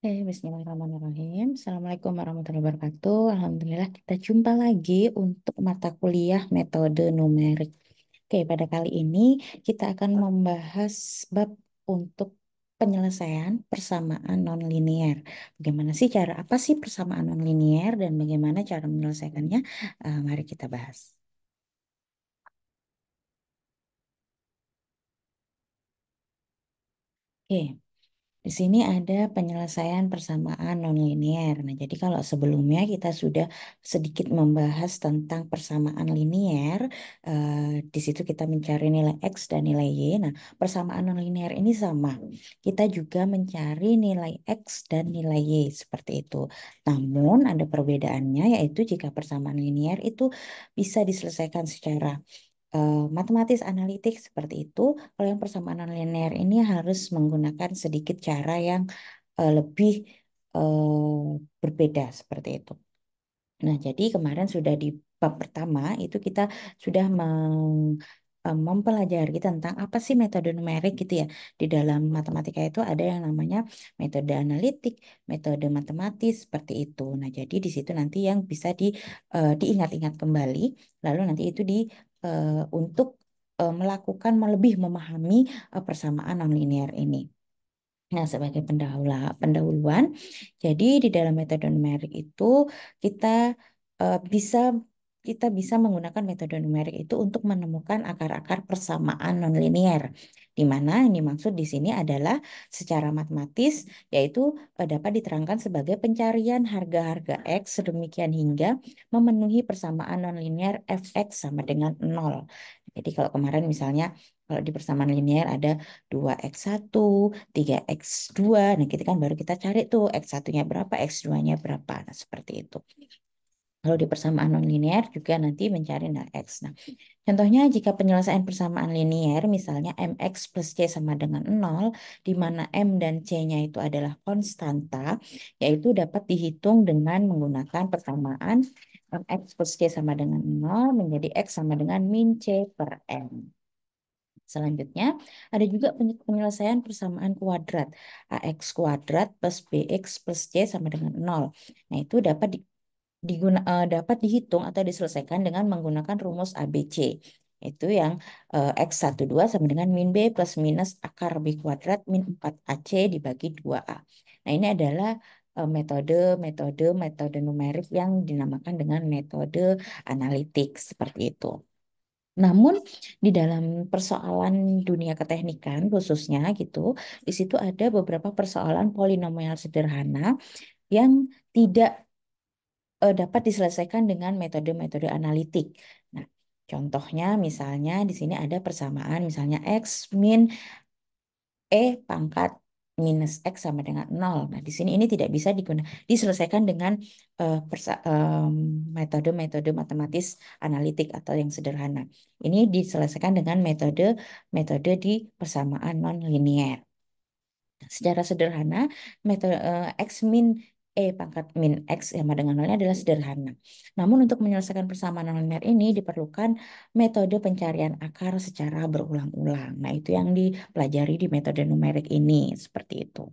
Bismillahirrahmanirrahim. Assalamualaikum warahmatullahi wabarakatuh. Alhamdulillah kita jumpa lagi untuk mata kuliah metode numerik. Pada kali ini kita akan membahas bab untuk penyelesaian persamaan nonlinier. Bagaimana sih apa sih persamaan nonlinier dan bagaimana cara menyelesaikannya? Mari kita bahas. Oke. Di sini ada penyelesaian persamaan nonlinier. Nah, jadi kalau sebelumnya kita sudah sedikit membahas tentang persamaan linier, di situ kita mencari nilai X dan nilai Y. Nah, persamaan nonlinier ini sama. Kita juga mencari nilai X dan nilai Y seperti itu. Namun ada perbedaannya, yaitu jika persamaan linier itu bisa diselesaikan secara matematis analitik seperti itu. Kalau yang persamaan nonlinear ini harus menggunakan sedikit cara yang lebih berbeda seperti itu. Nah, jadi kemarin sudah di bab pertama itu kita sudah mempelajari tentang apa sih metode numerik gitu ya. Di dalam matematika itu ada yang namanya metode analitik, metode matematis seperti itu. Nah, jadi di situ nanti yang bisa diingat-ingat kembali, lalu nanti itu untuk melakukan lebih memahami persamaan nonlinear ini. Nah, sebagai pendahuluan, jadi di dalam metode numerik itu kita eh, bisa kita bisa menggunakan metode numerik itu untuk menemukan akar-akar persamaan nonlinier. Di mana yang dimaksud di sini adalah secara matematis, yaitu dapat diterangkan sebagai pencarian harga-harga X sedemikian hingga memenuhi persamaan nonlinier fx sama dengan nol. Jadi kalau kemarin misalnya kalau di persamaan linier ada 2x1 3x2. Nah, kita kan baru kita cari tuh x1-nya berapa, x2-nya berapa. Nah, seperti itu. Kalau di persamaan nonlinear juga nanti mencari nilai x. Nah, contohnya jika penyelesaian persamaan linier misalnya mx plus c sama dengan 0, di mana m dan c-nya itu adalah konstanta, yaitu dapat dihitung dengan menggunakan persamaan mx plus c sama dengan 0 menjadi x sama dengan min c per m. Selanjutnya, ada juga penyelesaian persamaan kuadrat. AX kuadrat plus BX plus C sama dengan 0. Nah, itu dapat dihitung atau diselesaikan dengan menggunakan rumus ABC. Itu yang X12 sama dengan min B plus minus akar B kuadrat min 4AC dibagi 2A. Nah, ini adalah metode numerik yang dinamakan dengan metode analitik seperti itu. Namun di dalam persoalan dunia keteknikan khususnya gitu, di situ ada beberapa persoalan polinomial sederhana yang tidak dapat diselesaikan dengan metode-metode analitik. Nah, contohnya misalnya di sini ada persamaan misalnya X min pangkat minus X sama dengan 0. Nah, di sini ini tidak bisa diselesaikan dengan metode-metode matematis analitik atau yang sederhana. Ini diselesaikan dengan metode di persamaan non-linear. Secara sederhana, metode X min pangkat min X sama dengan nolnya adalah sederhana. Namun untuk menyelesaikan persamaan nonlinear ini diperlukan metode pencarian akar secara berulang-ulang. Nah, itu yang dipelajari di metode numerik ini, seperti itu.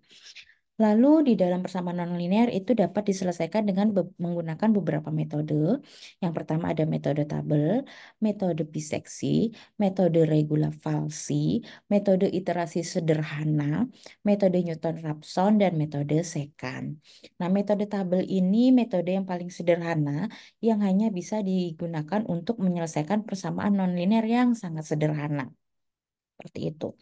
Lalu di dalam persamaan nonlinear itu dapat diselesaikan dengan menggunakan beberapa metode. Yang pertama ada metode tabel, metode biseksi, metode regula falsi, metode iterasi sederhana, metode Newton-Raphson, dan metode sekant. Nah, metode tabel ini metode yang paling sederhana yang hanya bisa digunakan untuk menyelesaikan persamaan nonlinear yang sangat sederhana. Seperti itu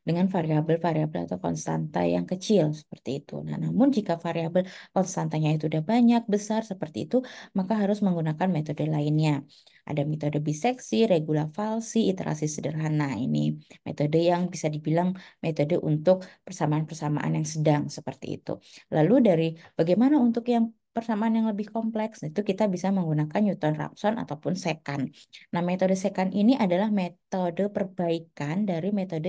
dengan variabel-variabel atau konstanta yang kecil seperti itu. Nah, namun jika variabel konstantanya itu udah banyak, besar seperti itu, maka harus menggunakan metode lainnya. Ada metode biseksi, regula falsi, iterasi sederhana. Ini metode yang bisa dibilang metode untuk persamaan-persamaan yang sedang seperti itu. Lalu dari bagaimana untuk yang persamaan yang lebih kompleks, itu kita bisa menggunakan Newton-Raphson ataupun secant. Nah, metode secant ini adalah metode perbaikan dari metode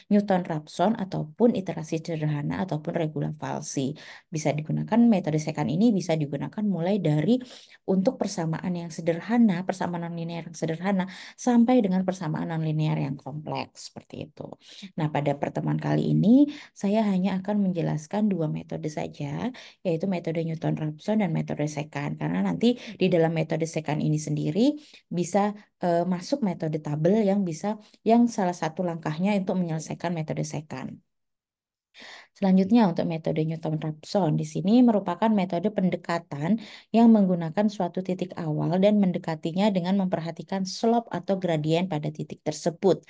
Newton-Raphson ataupun iterasi sederhana ataupun regula falsi. Bisa digunakan metode secant ini bisa digunakan mulai dari untuk persamaan yang sederhana, persamaan nonlinear yang sederhana sampai dengan persamaan nonlinear yang kompleks seperti itu. Nah, pada pertemuan kali ini saya hanya akan menjelaskan dua metode saja, yaitu metode Newton-Raphson dan metode secant. Karena nanti di dalam metode secant ini sendiri bisa masuk metode tabel yang salah satu langkahnya untuk menyelesaikan metode secant. Selanjutnya untuk metode Newton-Raphson di sini merupakan metode pendekatan yang menggunakan suatu titik awal dan mendekatinya dengan memperhatikan slope atau gradien pada titik tersebut.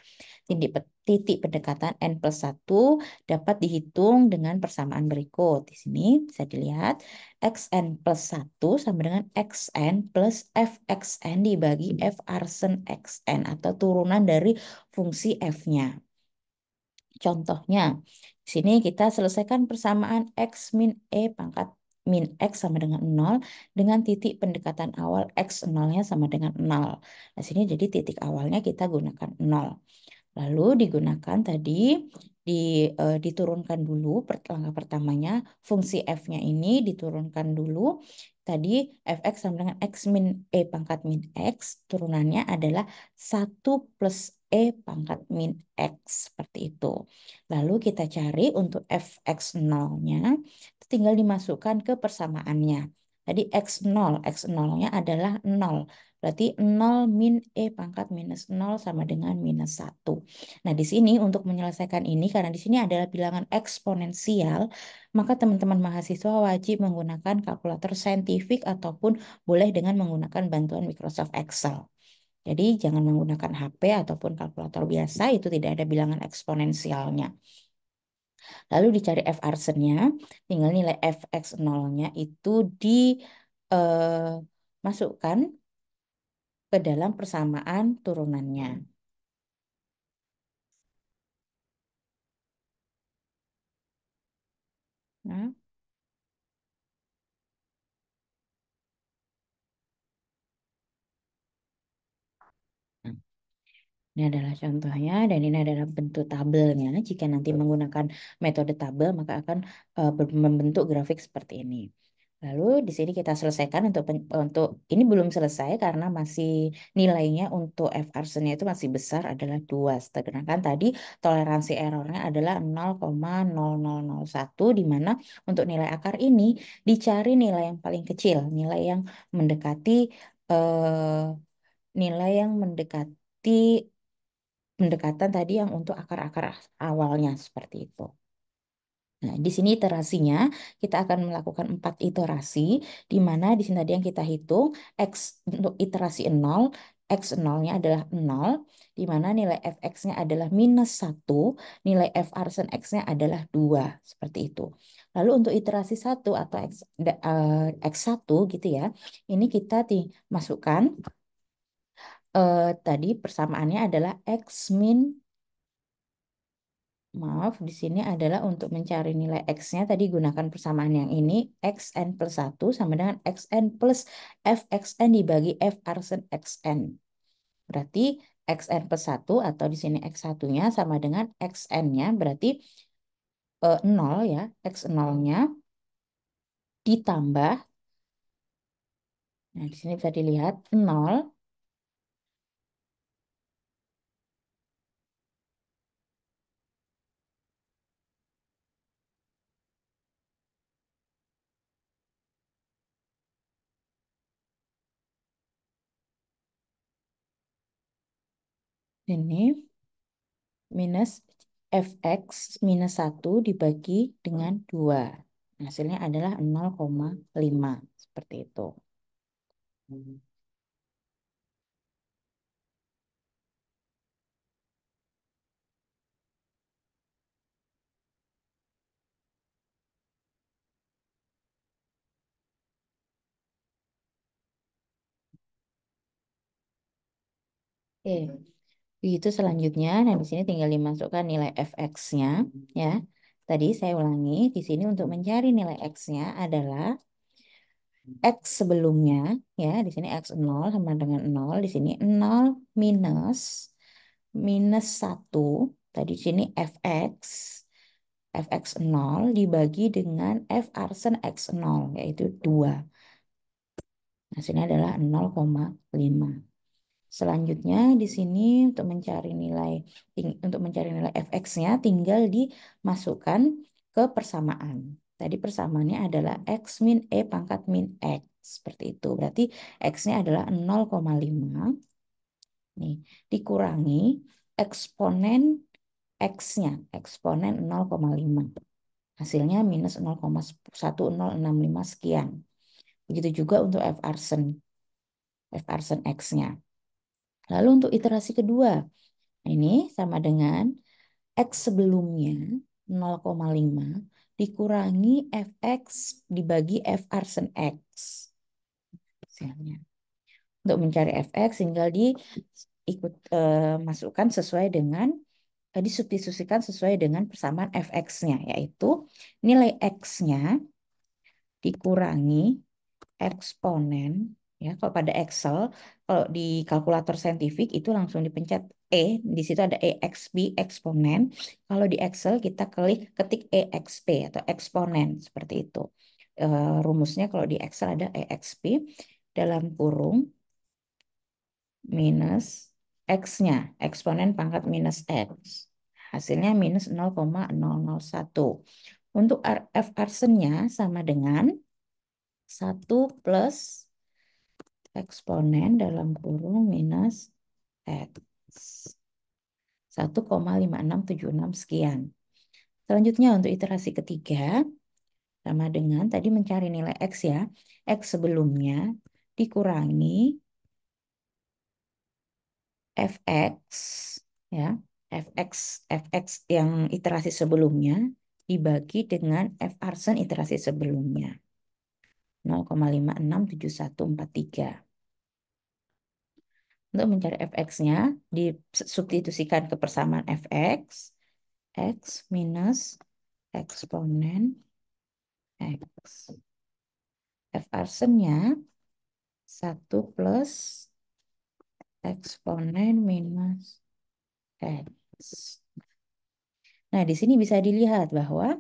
Titik pendekatan n plus 1 dapat dihitung dengan persamaan berikut. Di sini bisa dilihat xn plus 1 sama dengan xn plus fxn dibagi f arsen xn atau turunan dari fungsi f-nya. Contohnya, di sini kita selesaikan persamaan x min e pangkat min x sama dengan 0 dengan titik pendekatan awal x 0-nya sama dengan 0. Nah, sini jadi titik awalnya kita gunakan 0. Lalu digunakan tadi diturunkan dulu langkah pertamanya fungsi f-nya ini diturunkan dulu. Tadi fx sama dengan x min e pangkat min x turunannya adalah 1 plus e pangkat min x seperti itu. Lalu kita cari untuk fx 0-nya tinggal dimasukkan ke persamaannya. Tadi x 0-nya adalah 0. Berarti 0 min E pangkat minus 0 sama dengan minus 1. Nah, di sini untuk menyelesaikan ini, karena di sini adalah bilangan eksponensial, maka teman-teman mahasiswa wajib menggunakan kalkulator saintifik ataupun boleh dengan menggunakan bantuan Microsoft Excel. Jadi jangan menggunakan HP ataupun kalkulator biasa, itu tidak ada bilangan eksponensialnya. Lalu dicari F arsennya, tinggal nilai Fx 0-nya itu dimasukkan ke dalam persamaan turunannya. Nah, ini adalah contohnya dan ini adalah bentuk tabelnya. Jika nanti menggunakan metode tabel, maka akan membentuk grafik seperti ini. Lalu di sini kita selesaikan untuk ini belum selesai karena masih nilainya untuk F arsennya itu masih besar adalah 2. Sedangkan tadi toleransi errornya adalah 0,0001 di mana untuk nilai akar ini dicari nilai yang paling kecil, eh, nilai yang mendekati pendekatan tadi yang untuk akar-akar awalnya seperti itu. Nah, di sini iterasinya kita akan melakukan 4 iterasi, di mana di sini tadi yang kita hitung X untuk iterasi 0, X 0-nya adalah 0, di mana nilai Fx-nya adalah minus 1, nilai F arsen X-nya adalah 2, seperti itu. Lalu untuk iterasi 1 atau X1 gitu ya, ini kita masukkan tadi persamaannya adalah X min Maaf, di sini adalah untuk mencari nilai X-nya tadi gunakan persamaan yang ini xn plus 1 sama dengan xn plus fxn dibagi f arsen xn. Berarti xn plus 1 atau di sini x1-nya sama dengan xn-nya berarti 0 ya. X 0-nya ditambah, nah di sini bisa dilihat 0 ini minus fx minus 1 dibagi dengan 2. Hasilnya adalah 0,5 seperti itu. Oke, begitu selanjutnya. Nah, di sini tinggal dimasukkan nilai fx-nya ya. Tadi saya ulangi, di sini untuk mencari nilai x-nya adalah X sebelumnya, ya, di sini X 0 sama dengan 0, di sini 0 minus minus 1, tadi di sini fx, fx 0 dibagi dengan f arsen x 0, yaitu 2. Hasilnya adalah 0,5. Selanjutnya di sini untuk mencari nilai fx-nya tinggal dimasukkan ke persamaan. Tadi persamaannya adalah x min e pangkat min x. Seperti itu. Berarti x-nya adalah 0,5. Nih, dikurangi eksponen x-nya, eksponen 0,5. Hasilnya minus 0,1065 sekian. Begitu juga untuk f arsen x-nya. Lalu untuk iterasi kedua, ini sama dengan X sebelumnya 0,5 dikurangi Fx dibagi F arsen X. Hasilnya. Untuk mencari Fx tinggal masukkan sesuai dengan disubstitusikan sesuai dengan persamaan Fx-nya, yaitu nilai X-nya dikurangi eksponen, ya, kalau pada Excel, kalau di kalkulator saintifik itu langsung dipencet di situ ada exp eksponen. Kalau di Excel kita ketik exp atau eksponen seperti itu. Rumusnya kalau di Excel ada exp dalam kurung minus x-nya, eksponen pangkat minus x. Hasilnya minus 0,001. Untuk F arsennya sama dengan 1 plus eksponen dalam kurung minus X. 1,5676 sekian. Selanjutnya untuk iterasi ketiga, sama dengan tadi mencari nilai X ya. X sebelumnya dikurangi Fx, ya. Fx, Fx yang iterasi sebelumnya dibagi dengan F arsen iterasi sebelumnya. 0,567143. Untuk mencari fx-nya, disubstitusikan ke persamaan fx, x minus eksponen x. F arsennya 1 plus eksponen minus x. Nah, di sini bisa dilihat bahwa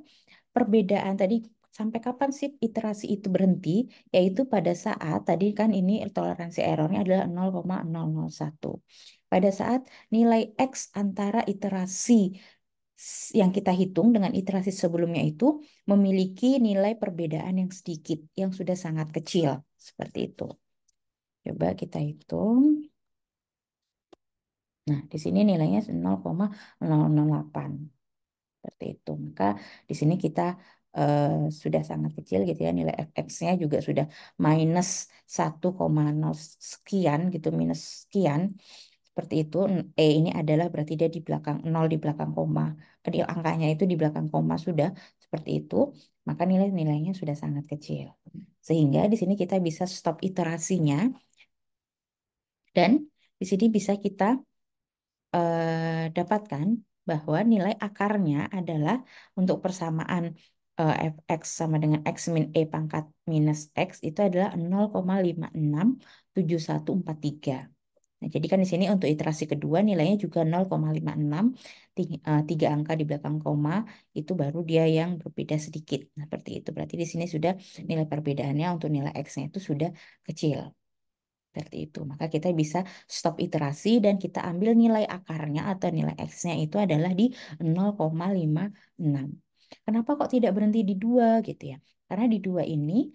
perbedaan tadi sampai kapan sih iterasi itu berhenti, yaitu pada saat tadi kan ini toleransi errornya adalah 0,001. Pada saat nilai X antara iterasi yang kita hitung dengan iterasi sebelumnya itu memiliki nilai perbedaan yang sedikit, yang sudah sangat kecil. Seperti itu. Coba kita hitung. Nah, di sini nilainya 0,008. Seperti itu. Maka di sini kita eh, sudah sangat kecil gitu ya, nilai fx-nya juga sudah minus 1,0 sekian gitu, minus sekian. Seperti itu. Ini adalah berarti dia di belakang 0, di belakang koma. Di angkanya itu di belakang koma sudah seperti itu. Maka nilai-nilainya sudah sangat kecil. Sehingga di sini kita bisa stop iterasinya dan di sini bisa kita dapatkan bahwa nilai akarnya adalah untuk persamaan fx sama dengan x min e pangkat minus x itu adalah 0,567143. Nah, jadi kan di sini untuk iterasi kedua nilainya juga 0,56, tiga angka di belakang koma itu baru dia yang berbeda sedikit. Nah, seperti itu. Berarti di sini sudah nilai perbedaannya untuk nilai x-nya itu sudah kecil. Seperti itu. Maka kita bisa stop iterasi dan kita ambil nilai akarnya atau nilai X-nya itu adalah di 0,56. Kenapa kok tidak berhenti di 2 gitu ya? Karena di 2 ini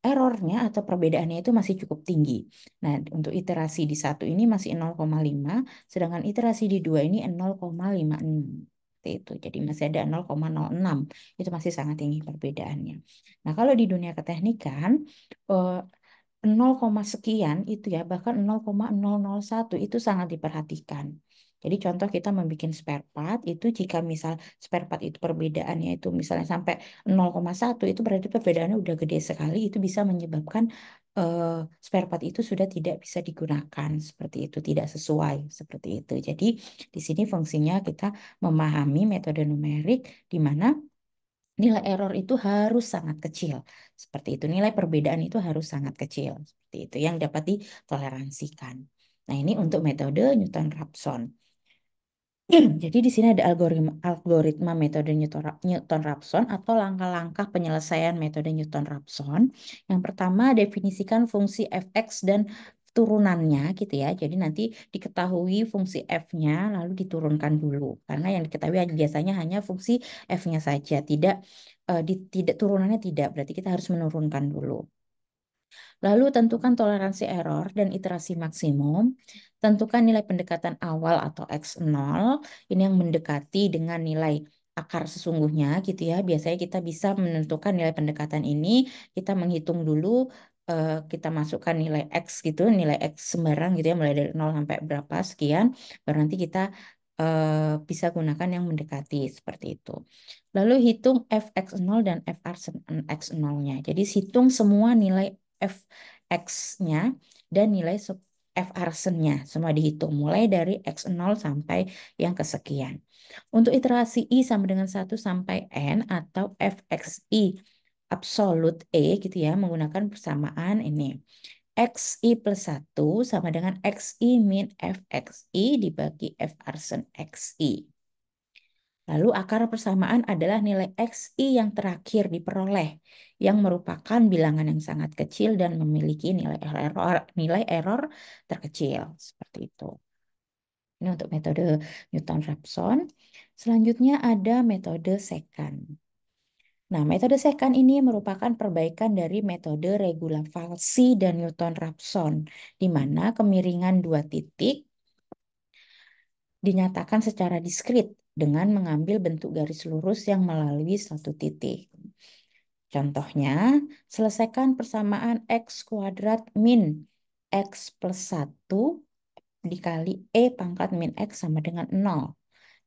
errornya atau perbedaannya itu masih cukup tinggi. Nah, untuk iterasi di 1 ini masih 0,5, sedangkan iterasi di 2 ini 0,56. Seperti itu. Jadi masih ada 0,06. Itu masih sangat tinggi perbedaannya. Nah, kalau di dunia keteknikan, 0, sekian itu ya, bahkan 0,001 itu sangat diperhatikan. Jadi contoh kita membuat spare part itu jika misal spare part itu perbedaannya itu misalnya sampai 0,1 itu berarti perbedaannya udah gede sekali, itu bisa menyebabkan eh, spare part itu sudah tidak bisa digunakan seperti itu, tidak sesuai seperti itu. Jadi di sini fungsinya kita memahami metode numerik di mana nilai error itu harus sangat kecil. Seperti itu. Nilai perbedaan itu harus sangat kecil. Seperti itu yang dapat ditoleransikan. Nah, ini untuk metode Newton-Raphson. Jadi di sini ada algoritma metode Newton-Raphson atau langkah-langkah penyelesaian metode Newton-Raphson. Yang pertama, definisikan fungsi fx dan turunannya gitu ya. Jadi nanti diketahui fungsi f-nya lalu diturunkan dulu. Karena yang diketahui biasanya hanya fungsi f-nya saja, tidak turunannya tidak. Berarti kita harus menurunkan dulu. Lalu tentukan toleransi error dan iterasi maksimum. Tentukan nilai pendekatan awal atau X0. Ini yang mendekati dengan nilai akar sesungguhnya gitu ya. Biasanya kita bisa menentukan nilai pendekatan ini. Kita menghitung dulu, kita masukkan nilai X gitu, nilai X sembarang gitu ya. Mulai dari 0 sampai berapa sekian. Baru nanti kita bisa gunakan yang mendekati seperti itu. Lalu hitung fx0 dan frx0-nya. Jadi hitung semua nilai fx-nya dan nilai frsen-nya. Semua dihitung mulai dari x0 sampai yang kesekian. Untuk iterasi i sama dengan 1 sampai n atau fxi absolute e gitu ya, menggunakan persamaan ini. XI plus 1 sama dengan XI min FXI dibagi F arsen XI. Lalu akar persamaan adalah nilai XI yang terakhir diperoleh, yang merupakan bilangan yang sangat kecil dan memiliki nilai error terkecil. Seperti itu. Ini untuk metode Newton-Raphson. Selanjutnya ada metode secant. Nah, metode secant ini merupakan perbaikan dari metode Regula-Falsi dan Newton-Raphson, di mana kemiringan dua titik dinyatakan secara diskrit dengan mengambil bentuk garis lurus yang melalui satu titik. Contohnya, selesaikan persamaan X kuadrat min X plus 1 dikali E pangkat min X sama dengan 0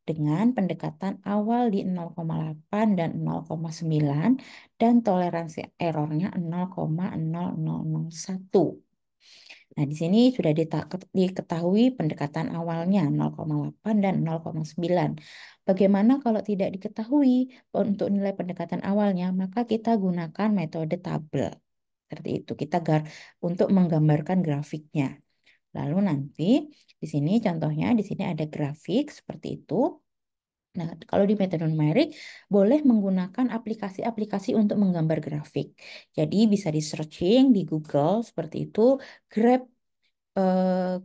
dengan pendekatan awal di 0,8 dan 0,9 dan toleransi errornya 0,0001. Nah, di sini sudah diketahui pendekatan awalnya 0,8 dan 0,9. Bagaimana kalau tidak diketahui untuk nilai pendekatan awalnya, maka kita gunakan metode tabel. Seperti itu, untuk menggambarkan grafiknya. Lalu nanti di sini contohnya di sini ada grafik seperti itu. Nah, kalau di metode numerik boleh menggunakan aplikasi-aplikasi untuk menggambar grafik. Jadi bisa di searching di Google seperti itu, grab eh,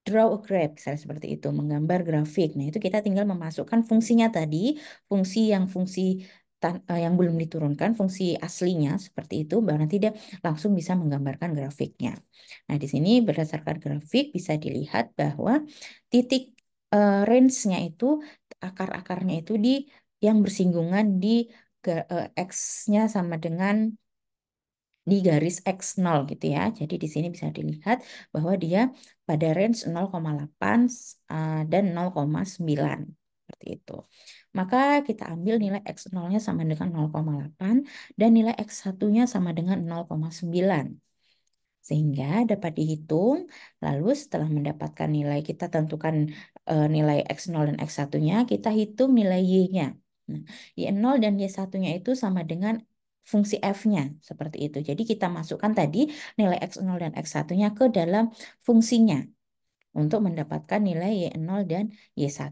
draw a graph, misalnya seperti itu, menggambar grafik. Nah, itu kita tinggal memasukkan fungsinya tadi, fungsi yang belum diturunkan, fungsi aslinya seperti itu, baru nanti dia langsung bisa menggambarkan grafiknya. Nah, di sini berdasarkan grafik bisa dilihat bahwa titik range-nya itu, akar-akarnya itu yang bersinggungan di X-nya sama dengan di garis X0 gitu ya. Jadi di sini bisa dilihat bahwa dia pada range 0,8 dan 0,9 seperti itu. Maka kita ambil nilai X0-nya sama dengan 0,8 dan nilai X1-nya sama dengan 0,9. Sehingga dapat dihitung, lalu setelah mendapatkan nilai, kita tentukan nilai X0 dan X1-nya, kita hitung nilai Y-nya. Nah, Y0 dan Y1-nya itu sama dengan fungsi F-nya, seperti itu. Jadi kita masukkan tadi nilai X0 dan X1-nya ke dalam fungsinya untuk mendapatkan nilai Y0 dan Y1.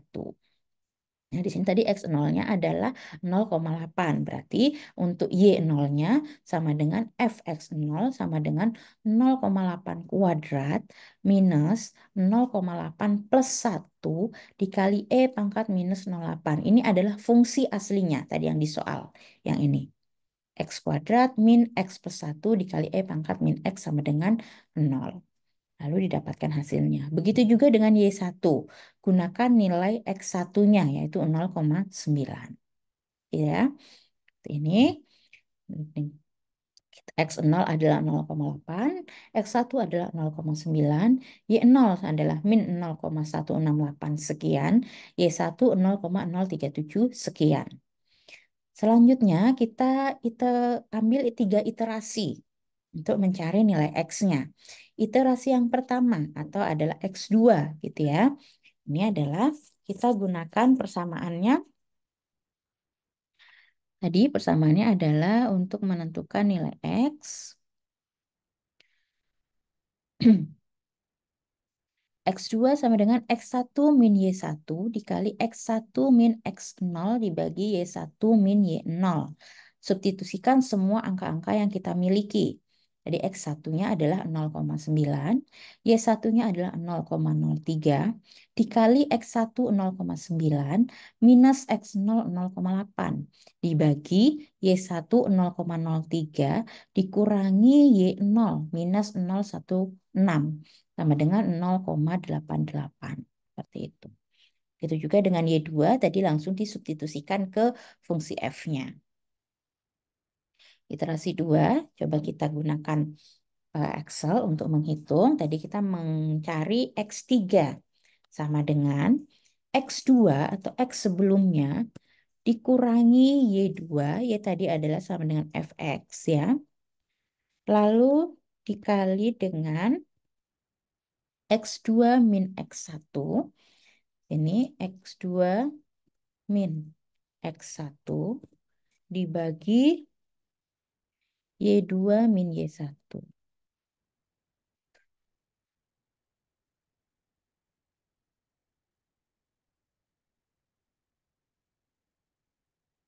Nah, di sini tadi X0-nya adalah 0,8. Berarti untuk Y0-nya sama dengan Fx0 sama dengan 0,8 kuadrat minus 0,8 plus 1 dikali E pangkat minus 0,8. Ini adalah fungsi aslinya tadi yang di soal. Yang ini. X kuadrat min X plus 1 dikali E pangkat min X sama dengan 0. Lalu didapatkan hasilnya. Begitu juga dengan Y1. Gunakan nilai X1-nya yaitu 0,9. Ya. Ini X0 adalah 0,8, X1 adalah 0,9, Y0 adalah min 0,168 sekian, Y1 0,037 sekian. Selanjutnya kita ambil 3 iterasi untuk mencari nilai X-nya. Iterasi yang pertama atau adalah X2 gitu ya. Ini adalah kita gunakan persamaannya Tadi persamaannya adalah untuk menentukan nilai X. X2 sama dengan X1 min Y1 dikali X1 min X0 dibagi Y1 min Y0. Substitusikan semua angka-angka yang kita miliki. Jadi X1-nya adalah 0,9, Y1-nya adalah 0,03, dikali X1 0,9 minus X0 0,8, dibagi Y1 0,03 dikurangi Y0 minus 0,16 sama dengan 0,88. Seperti itu. Itu juga dengan Y2 tadi langsung disubstitusikan ke fungsi F-nya. Iterasi 2, coba kita gunakan Excel untuk menghitung. Tadi kita mencari X3 sama dengan X2 atau X sebelumnya dikurangi Y2, Y tadi adalah sama dengan Fx ya. Lalu dikali dengan X2 min X1. Ini X2 min X1 dibagi Y2 min Y1.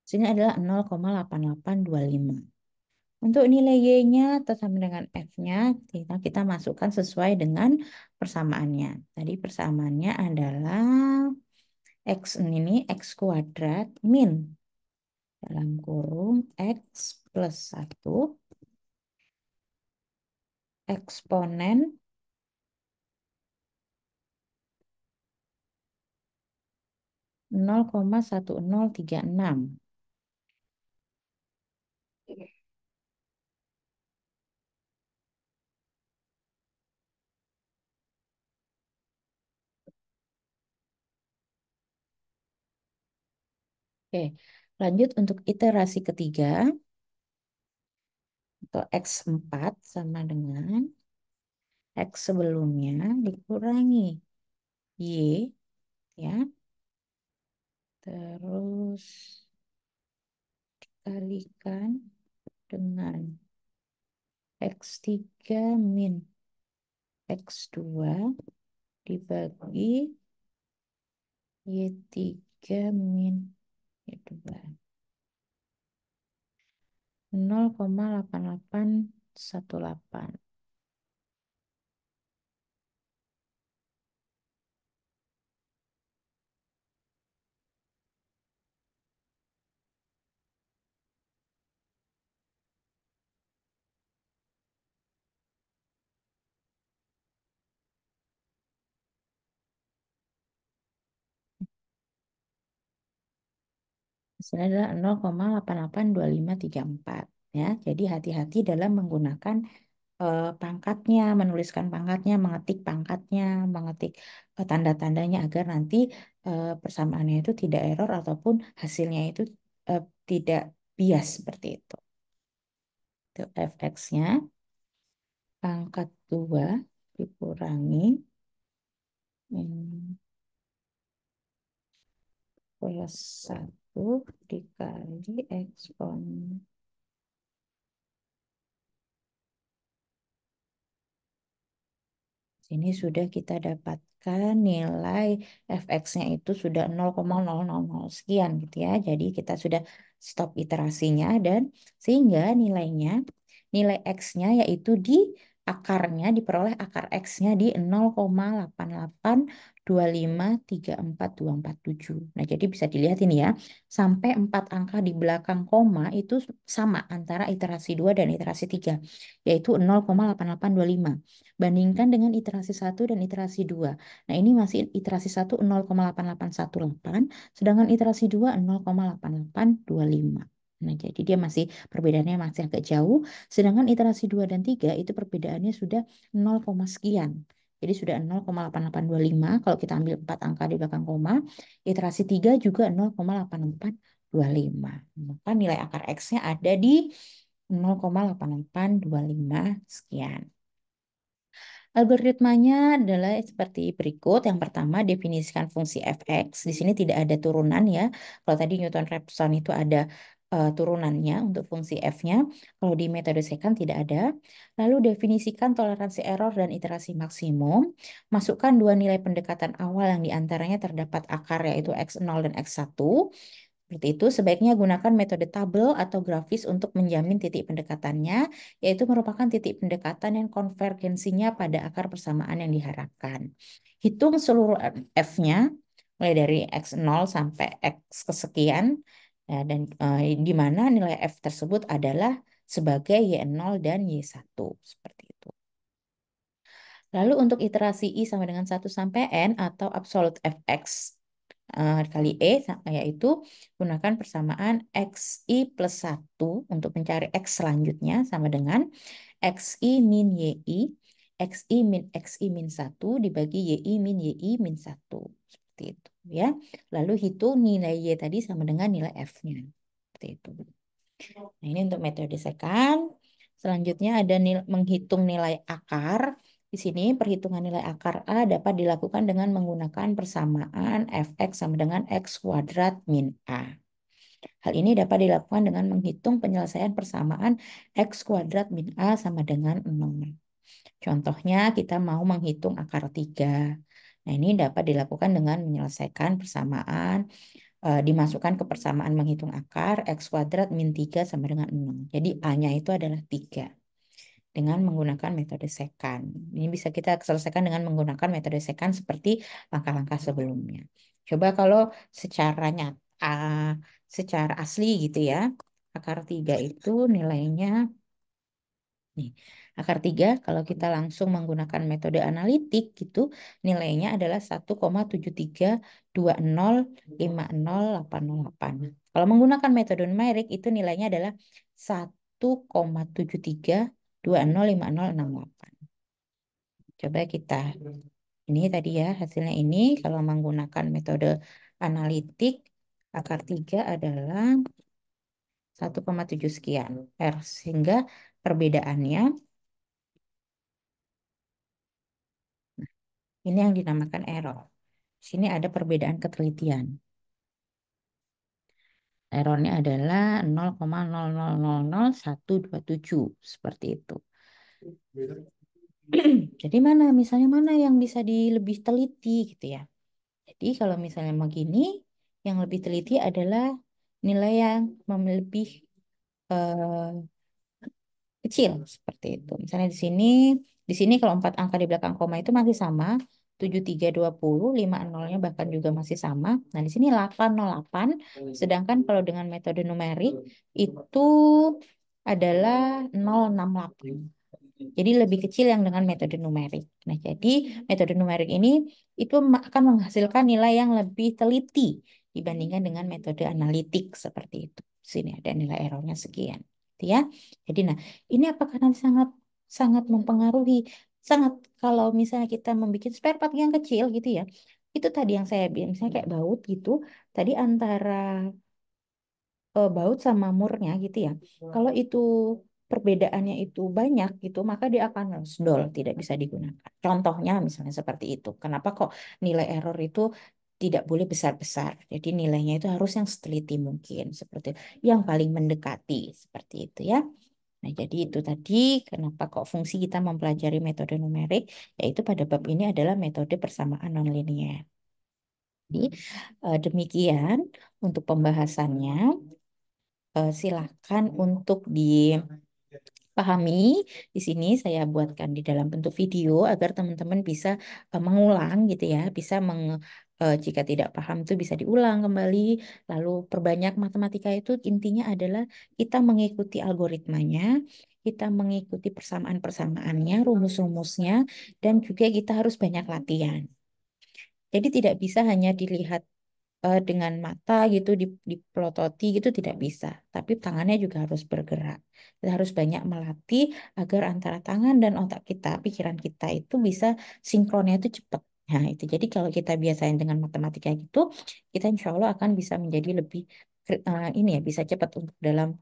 Sini adalah 0,8825. Untuk nilai Y-nya atau sama dengan F-nya, kita masukkan sesuai dengan persamaannya. Tadi persamaannya adalah X ini X kuadrat min dalam kurung X plus 1 eksponen 0,1036. Oke, lanjut untuk iterasi ketiga atau X4 sama dengan X sebelumnya dikurangi Y ya. Terus dikalikan dengan X3 min X2 dibagi Y3 min Y2. 0,8818. Hasilnya adalah 0,882534 ya. Jadi hati-hati dalam menggunakan pangkatnya, menuliskan pangkatnya, mengetik pangkatnya, mengetik tanda-tandanya agar nanti persamaannya itu tidak error ataupun hasilnya itu tidak bias seperti itu. Itu fx-nya pangkat 2 dikurangi plus 1 dikali eksponen. Sini sudah kita dapatkan nilai fx-nya itu sudah 0,000 sekian gitu ya. Jadi kita sudah stop iterasinya dan sehingga nilai x-nya yaitu di akarnya diperoleh akar x-nya di 0,88253424 Nah, jadi bisa dilihat ini ya. Sampai 4 angka di belakang koma itu sama antara iterasi 2 dan iterasi 3 yaitu 0,8825. Bandingkan dengan iterasi 1 dan iterasi 2. Nah, ini masih iterasi 1 0,8818, sedangkan iterasi 2 0,8825. Nah, jadi dia masih perbedaannya masih agak jauh, sedangkan iterasi 2 dan 3 itu perbedaannya sudah 0, sekian. Jadi sudah 0,8825 kalau kita ambil 4 angka di belakang koma. Iterasi 3 juga 0,8825. Maka nilai akar X-nya ada di 0,8825 sekian. Algoritmanya adalah seperti berikut. Yang pertama, definisikan fungsi fx. Di sini tidak ada turunan ya. Kalau tadi Newton-Raphson itu ada turunannya untuk fungsi f-nya. Kalau di metode secant tidak ada. Lalu definisikan toleransi error dan iterasi maksimum. Masukkan dua nilai pendekatan awal yang diantaranya terdapat akar yaitu x0 dan x1. Seperti itu, sebaiknya gunakan metode tabel atau grafis untuk menjamin titik pendekatannya, yaitu merupakan titik pendekatan yang konvergensinya pada akar persamaan yang diharapkan. Hitung seluruh f-nya, mulai dari x0 sampai x kesekian, ya, dan di mana nilai f tersebut adalah sebagai y0 dan y1. Seperti itu. Lalu untuk iterasi I sama dengan 1 sampai N atau absolute fx kali E, yaitu gunakan persamaan XI plus 1 untuk mencari X selanjutnya sama dengan XI min YI, XI min XI min 1 dibagi YI min YI min 1. Seperti itu ya. Lalu hitung nilai Y tadi sama dengan nilai F-nya. Seperti itu. Nah, ini untuk metode secant. Selanjutnya ada menghitung nilai akar. Di sini perhitungan nilai akar A dapat dilakukan dengan menggunakan persamaan fx sama dengan x kuadrat min A. Hal ini dapat dilakukan dengan menghitung penyelesaian persamaan x kuadrat min A sama dengan 0. Contohnya kita mau menghitung akar 3. Nah, ini dapat dilakukan dengan menyelesaikan persamaan dimasukkan ke persamaan menghitung akar x kuadrat min 3 sama dengan 6. Jadi A-nya itu adalah 3 dengan menggunakan metode secant. Ini bisa kita selesaikan dengan menggunakan metode secant seperti langkah-langkah sebelumnya. Coba kalau secara nyata, secara asli gitu ya, akar 3 itu nilainya nih, akar 3 kalau kita langsung menggunakan metode analitik gitu, nilainya adalah 1,73205088. Kalau menggunakan metode numerik itu nilainya adalah 1,73205068. Coba kita, ini tadi ya hasilnya ini, kalau menggunakan metode analitik, akar 3 adalah 1,7 sekian. Sehingga perbedaannya ini yang dinamakan error. Sini ada perbedaan ketelitian. Errornya adalah 0,000127 seperti itu. Jadi misalnya mana yang bisa lebih teliti gitu ya. Jadi kalau misalnya begini, yang lebih teliti adalah nilai yang lebih kecil seperti itu. Misalnya di sini kalau 4 angka di belakang koma itu masih sama, 7320, 5 nolnya bahkan juga masih sama. Nah, di sini 808, sedangkan kalau dengan metode numerik itu adalah 068. Jadi lebih kecil yang dengan metode numerik. Nah, jadi metode numerik ini itu akan menghasilkan nilai yang lebih teliti dibandingkan dengan metode analitik seperti itu. Sini ada nilai errornya sekian, gitu ya. Jadi, nah, ini apakah nanti sangat sangat mempengaruhi, sangat kalau misalnya kita membuat spare part yang kecil gitu ya. Itu tadi yang saya bilang, misalnya kayak baut gitu. Tadi antara baut sama murnya gitu ya. Kalau itu perbedaannya itu banyak gitu, maka dia akan sdol, tidak bisa digunakan. Contohnya misalnya seperti itu. Kenapa kok nilai error itu tidak boleh besar-besar? Jadi nilainya itu harus yang seteliti mungkin, seperti yang paling mendekati seperti itu ya. Nah, jadi itu tadi kenapa kok fungsi kita mempelajari metode numerik, yaitu pada bab ini adalah metode persamaan nonlinear. Jadi, demikian untuk pembahasannya. Silakan untuk dipahami. Di sini saya buatkan di dalam bentuk video agar teman-teman bisa mengulang gitu ya, bisa jika tidak paham itu bisa diulang kembali. Lalu perbanyak matematika itu intinya adalah kita mengikuti algoritmanya, kita mengikuti persamaan-persamaannya, rumus-rumusnya, dan juga kita harus banyak latihan. Jadi tidak bisa hanya dilihat dengan mata gitu dipelototi gitu tidak bisa, tapi tangannya juga harus bergerak. Kita harus banyak melatih agar antara tangan dan otak kita, pikiran kita itu bisa sinkronnya itu cepat. Nah, itu jadi kalau kita biasain dengan matematika gitu, kita insya Allah akan bisa menjadi lebih ini ya, bisa cepat untuk dalam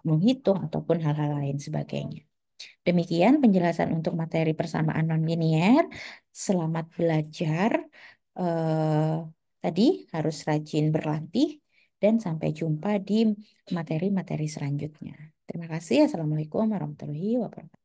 menghitung ataupun hal-hal lain sebagainya. Demikian penjelasan untuk materi persamaan nonlinier. Selamat belajar. Tadi harus rajin berlatih dan sampai jumpa di materi-materi selanjutnya. Terima kasih. Assalamualaikum warahmatullahi wabarakatuh.